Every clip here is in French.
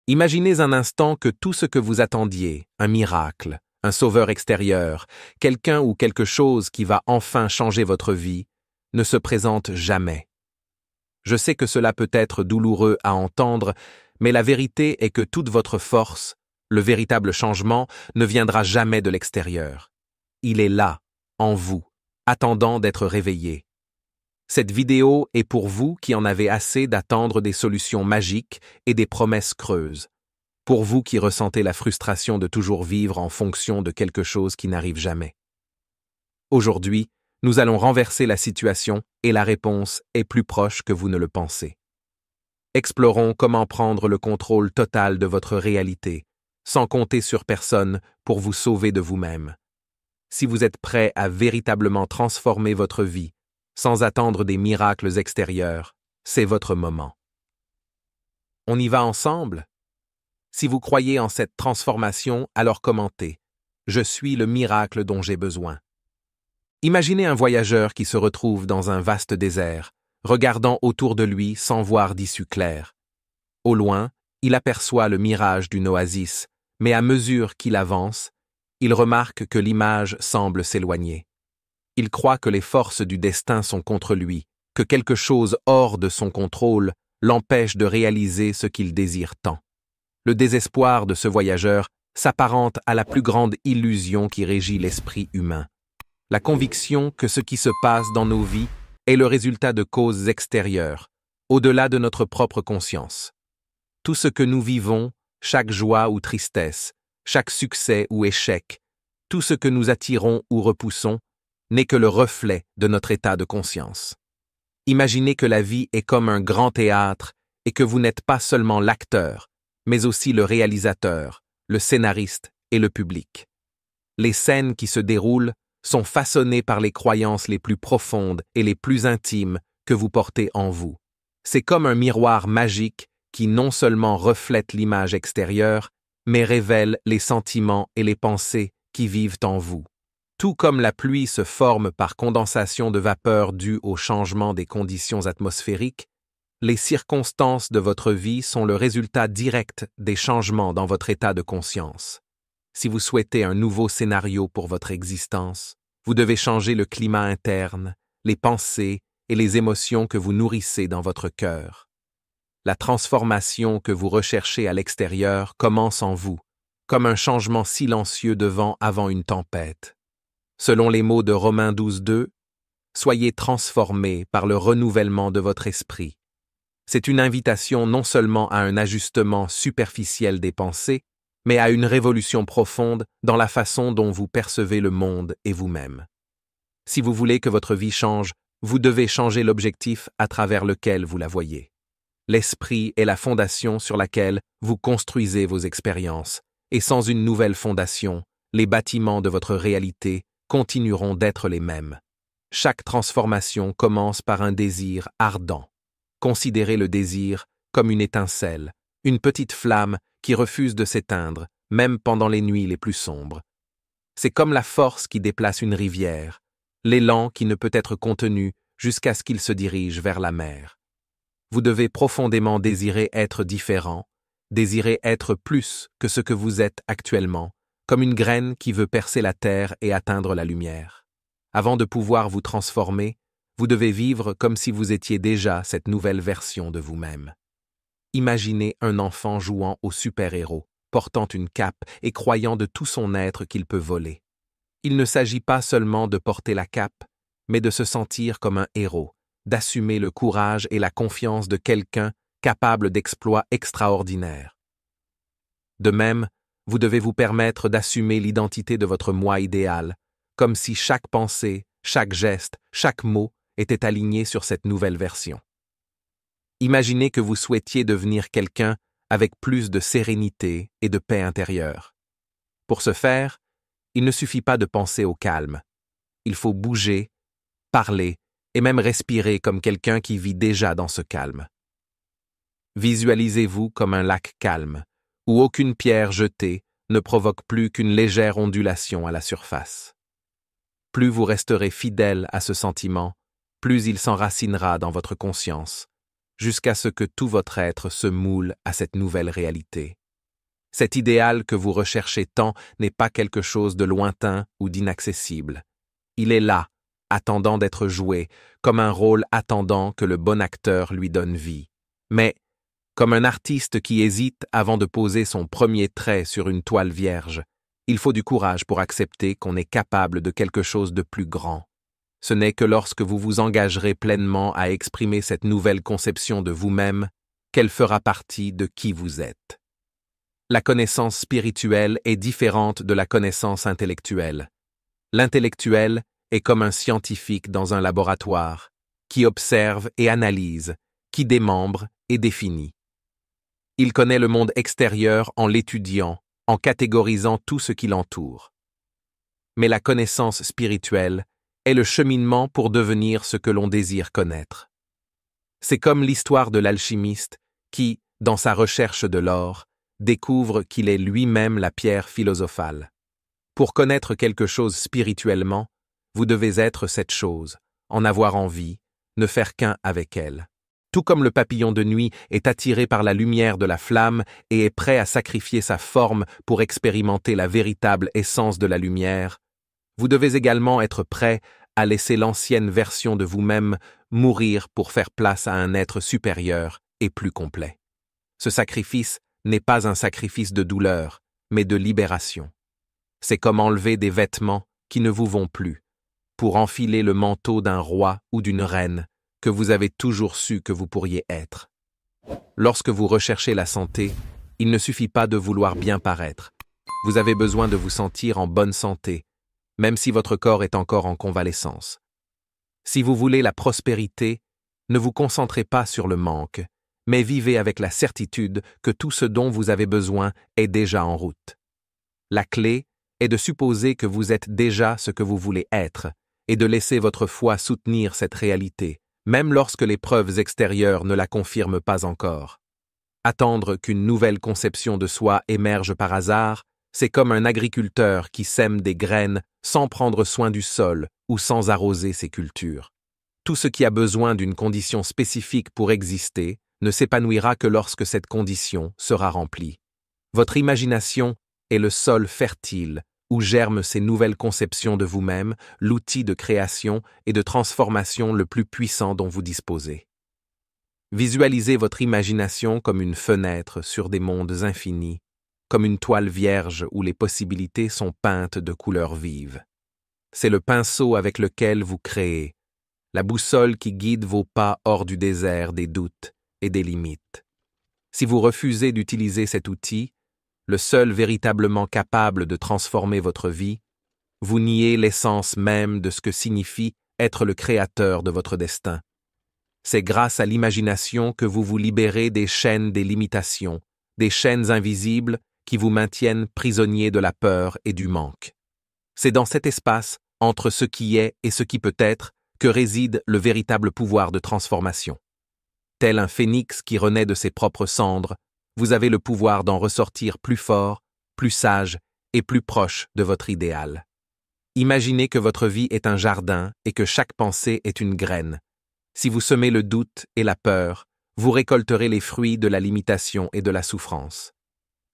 Imaginez un instant que tout ce que vous attendiez, un miracle, un sauveur extérieur, quelqu'un ou quelque chose qui va enfin changer votre vie, ne se présente jamais. Je sais que cela peut être douloureux à entendre, mais la vérité est que toute votre force, le véritable changement, ne viendra jamais de l'extérieur. Il est là, en vous, attendant d'être réveillé. Cette vidéo est pour vous qui en avez assez d'attendre des solutions magiques et des promesses creuses. Pour vous qui ressentez la frustration de toujours vivre en fonction de quelque chose qui n'arrive jamais. Aujourd'hui, nous allons renverser la situation et la réponse est plus proche que vous ne le pensez. Explorons comment prendre le contrôle total de votre réalité, sans compter sur personne pour vous sauver de vous-même. Si vous êtes prêt à véritablement transformer votre vie, sans attendre des miracles extérieurs, c'est votre moment. On y va ensemble? Si vous croyez en cette transformation, alors commentez « Je suis le miracle dont j'ai besoin ». Imaginez un voyageur qui se retrouve dans un vaste désert, regardant autour de lui sans voir d'issue claire. Au loin, il aperçoit le mirage d'une oasis, mais à mesure qu'il avance, il remarque que l'image semble s'éloigner. Il croit que les forces du destin sont contre lui, que quelque chose hors de son contrôle l'empêche de réaliser ce qu'il désire tant. Le désespoir de ce voyageur s'apparente à la plus grande illusion qui régit l'esprit humain. La conviction que ce qui se passe dans nos vies est le résultat de causes extérieures, au-delà de notre propre conscience. Tout ce que nous vivons, chaque joie ou tristesse, chaque succès ou échec, tout ce que nous attirons ou repoussons, n'est que le reflet de notre état de conscience. Imaginez que la vie est comme un grand théâtre et que vous n'êtes pas seulement l'acteur, mais aussi le réalisateur, le scénariste et le public. Les scènes qui se déroulent sont façonnées par les croyances les plus profondes et les plus intimes que vous portez en vous. C'est comme un miroir magique qui non seulement reflète l'image extérieure, mais révèle les sentiments et les pensées qui vivent en vous. Tout comme la pluie se forme par condensation de vapeur due au changement des conditions atmosphériques, les circonstances de votre vie sont le résultat direct des changements dans votre état de conscience. Si vous souhaitez un nouveau scénario pour votre existence, vous devez changer le climat interne, les pensées et les émotions que vous nourrissez dans votre cœur. La transformation que vous recherchez à l'extérieur commence en vous, comme un changement silencieux de vent avant une tempête. Selon les mots de Romains 12:2, « Soyez transformés par le renouvellement de votre esprit ». C'est une invitation non seulement à un ajustement superficiel des pensées, mais à une révolution profonde dans la façon dont vous percevez le monde et vous-même. Si vous voulez que votre vie change, vous devez changer l'objectif à travers lequel vous la voyez. L'esprit est la fondation sur laquelle vous construisez vos expériences, et sans une nouvelle fondation, les bâtiments de votre réalité continueront d'être les mêmes. Chaque transformation commence par un désir ardent. Considérez le désir comme une étincelle, une petite flamme qui refuse de s'éteindre, même pendant les nuits les plus sombres. C'est comme la force qui déplace une rivière, l'élan qui ne peut être contenu jusqu'à ce qu'il se dirige vers la mer. Vous devez profondément désirer être différent, désirer être plus que ce que vous êtes actuellement, comme une graine qui veut percer la terre et atteindre la lumière. Avant de pouvoir vous transformer, vous devez vivre comme si vous étiez déjà cette nouvelle version de vous-même. Imaginez un enfant jouant au super-héros, portant une cape et croyant de tout son être qu'il peut voler. Il ne s'agit pas seulement de porter la cape, mais de se sentir comme un héros, d'assumer le courage et la confiance de quelqu'un capable d'exploits extraordinaires. De même, vous devez vous permettre d'assumer l'identité de votre moi idéal, comme si chaque pensée, chaque geste, chaque mot était aligné sur cette nouvelle version. Imaginez que vous souhaitiez devenir quelqu'un avec plus de sérénité et de paix intérieure. Pour ce faire, il ne suffit pas de penser au calme. Il faut bouger, parler et même respirer comme quelqu'un qui vit déjà dans ce calme. Visualisez-vous comme un lac calme, où aucune pierre jetée ne provoque plus qu'une légère ondulation à la surface. Plus vous resterez fidèle à ce sentiment, plus il s'enracinera dans votre conscience, jusqu'à ce que tout votre être se moule à cette nouvelle réalité. Cet idéal que vous recherchez tant n'est pas quelque chose de lointain ou d'inaccessible. Il est là, attendant d'être joué, comme un rôle attendant que le bon acteur lui donne vie. Mais, comme un artiste qui hésite avant de poser son premier trait sur une toile vierge, il faut du courage pour accepter qu'on est capable de quelque chose de plus grand. Ce n'est que lorsque vous vous engagerez pleinement à exprimer cette nouvelle conception de vous-même qu'elle fera partie de qui vous êtes. La connaissance spirituelle est différente de la connaissance intellectuelle. L'intellectuel est comme un scientifique dans un laboratoire, qui observe et analyse, qui démembre et définit. Il connaît le monde extérieur en l'étudiant, en catégorisant tout ce qui l'entoure. Mais la connaissance spirituelle est le cheminement pour devenir ce que l'on désire connaître. C'est comme l'histoire de l'alchimiste qui, dans sa recherche de l'or, découvre qu'il est lui-même la pierre philosophale. Pour connaître quelque chose spirituellement, vous devez être cette chose, en avoir envie, ne faire qu'un avec elle. Tout comme le papillon de nuit est attiré par la lumière de la flamme et est prêt à sacrifier sa forme pour expérimenter la véritable essence de la lumière, vous devez également être prêt à laisser l'ancienne version de vous-même mourir pour faire place à un être supérieur et plus complet. Ce sacrifice n'est pas un sacrifice de douleur, mais de libération. C'est comme enlever des vêtements qui ne vous vont plus, pour enfiler le manteau d'un roi ou d'une reine que vous avez toujours su que vous pourriez être. Lorsque vous recherchez la santé, il ne suffit pas de vouloir bien paraître. Vous avez besoin de vous sentir en bonne santé, même si votre corps est encore en convalescence. Si vous voulez la prospérité, ne vous concentrez pas sur le manque, mais vivez avec la certitude que tout ce dont vous avez besoin est déjà en route. La clé est de supposer que vous êtes déjà ce que vous voulez être et de laisser votre foi soutenir cette réalité, même lorsque les preuves extérieures ne la confirment pas encore. Attendre qu'une nouvelle conception de soi émerge par hasard, c'est comme un agriculteur qui sème des graines sans prendre soin du sol ou sans arroser ses cultures. Tout ce qui a besoin d'une condition spécifique pour exister ne s'épanouira que lorsque cette condition sera remplie. Votre imagination est le sol fertile où germent ces nouvelles conceptions de vous-même, l'outil de création et de transformation le plus puissant dont vous disposez. Visualisez votre imagination comme une fenêtre sur des mondes infinis, comme une toile vierge où les possibilités sont peintes de couleurs vives. C'est le pinceau avec lequel vous créez, la boussole qui guide vos pas hors du désert des doutes et des limites. Si vous refusez d'utiliser cet outil, le seul véritablement capable de transformer votre vie, vous niez l'essence même de ce que signifie être le créateur de votre destin. C'est grâce à l'imagination que vous vous libérez des chaînes des limitations, des chaînes invisibles qui vous maintiennent prisonnier de la peur et du manque. C'est dans cet espace, entre ce qui est et ce qui peut être, que réside le véritable pouvoir de transformation. Tel un phénix qui renaît de ses propres cendres, vous avez le pouvoir d'en ressortir plus fort, plus sage et plus proche de votre idéal. Imaginez que votre vie est un jardin et que chaque pensée est une graine. Si vous semez le doute et la peur, vous récolterez les fruits de la limitation et de la souffrance.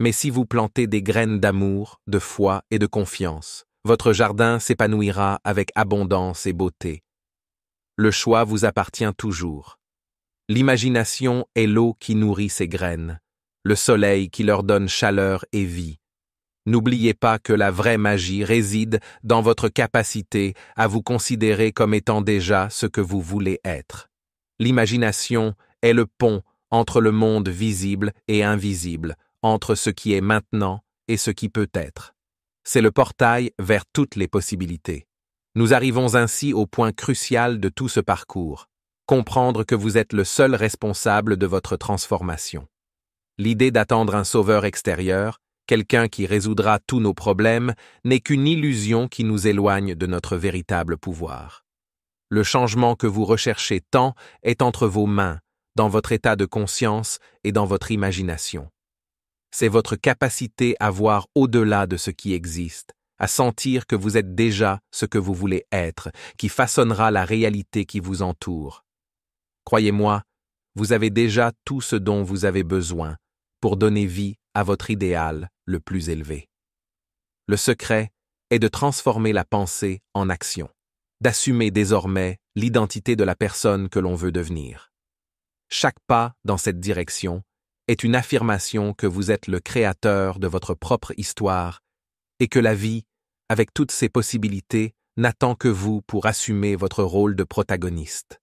Mais si vous plantez des graines d'amour, de foi et de confiance, votre jardin s'épanouira avec abondance et beauté. Le choix vous appartient toujours. L'imagination est l'eau qui nourrit ces graines, le soleil qui leur donne chaleur et vie. N'oubliez pas que la vraie magie réside dans votre capacité à vous considérer comme étant déjà ce que vous voulez être. L'imagination est le pont entre le monde visible et invisible, entre ce qui est maintenant et ce qui peut être. C'est le portail vers toutes les possibilités. Nous arrivons ainsi au point crucial de tout ce parcours, comprendre que vous êtes le seul responsable de votre transformation. L'idée d'attendre un sauveur extérieur, quelqu'un qui résoudra tous nos problèmes, n'est qu'une illusion qui nous éloigne de notre véritable pouvoir. Le changement que vous recherchez tant est entre vos mains, dans votre état de conscience et dans votre imagination. C'est votre capacité à voir au-delà de ce qui existe, à sentir que vous êtes déjà ce que vous voulez être, qui façonnera la réalité qui vous entoure. Croyez-moi, vous avez déjà tout ce dont vous avez besoin pour donner vie à votre idéal le plus élevé. Le secret est de transformer la pensée en action, d'assumer désormais l'identité de la personne que l'on veut devenir. Chaque pas dans cette direction est une affirmation que vous êtes le créateur de votre propre histoire et que la vie, avec toutes ses possibilités, n'attend que vous pour assumer votre rôle de protagoniste.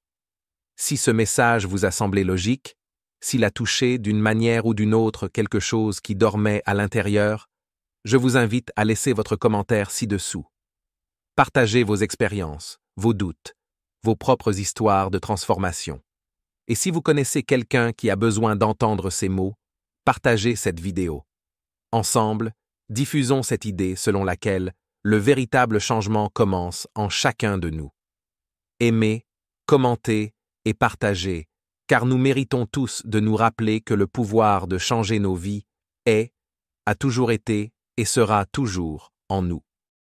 Si ce message vous a semblé logique, s'il a touché d'une manière ou d'une autre quelque chose qui dormait à l'intérieur, je vous invite à laisser votre commentaire ci-dessous. Partagez vos expériences, vos doutes, vos propres histoires de transformation. Et si vous connaissez quelqu'un qui a besoin d'entendre ces mots, partagez cette vidéo. Ensemble, diffusons cette idée selon laquelle le véritable changement commence en chacun de nous. Aimez, commentez et partagez, car nous méritons tous de nous rappeler que le pouvoir de changer nos vies est, a toujours été et sera toujours en nous.